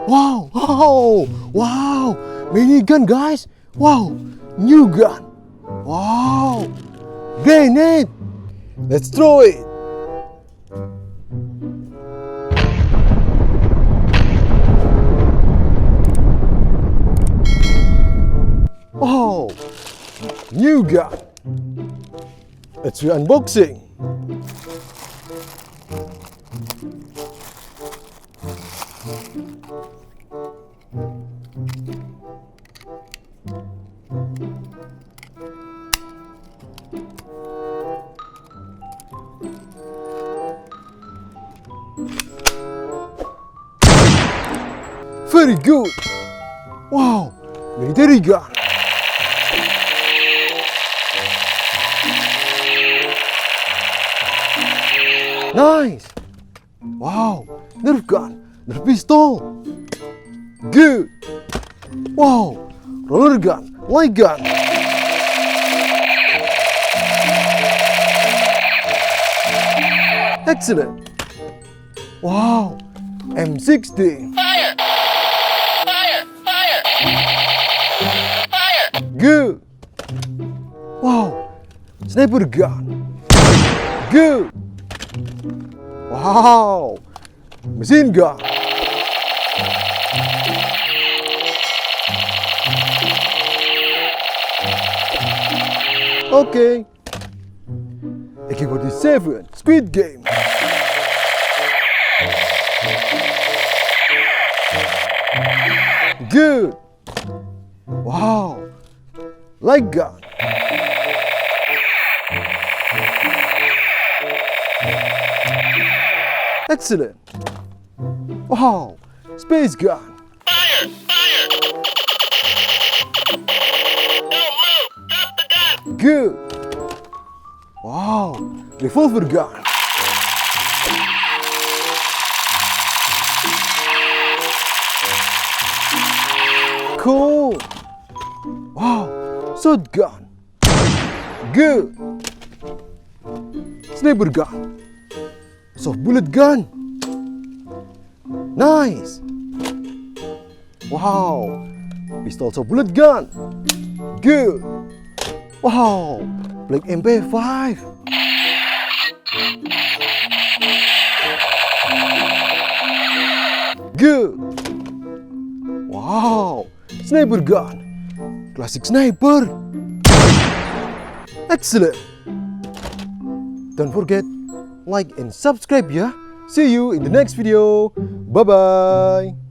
Wow, wow, wow, minigun guys. Wow, new gun. Wow, grenade. Let's throw it. Wow, new gun. Let's do unboxing. Very good. Wow, military gun. Nice. Wow, Nerf gun, Nerf pistol. Good. Wow, roller gun, light gun. Excellent. Wow, M60. Fire! Fire! Fire! Fire! Good. Wow, sniper gun. Good. Wow, machine gun. Okay. AK-47 Squid Game. Good. Wow, light gun. Excellent. Wow, space gun. Fire! Fire! Don't move! Drop the gun! Good. Wow, revolver gun. Cool. Wow, shotgun. Good. Sniper gun. Soft bullet gun. Nice. Wow, pistol soft bullet gun. Good. Wow, black MP5. Good. Wow, sniper gun. Classic sniper. Excellent. Don't forget like and subscribe ya. See you in the next video. Bye bye.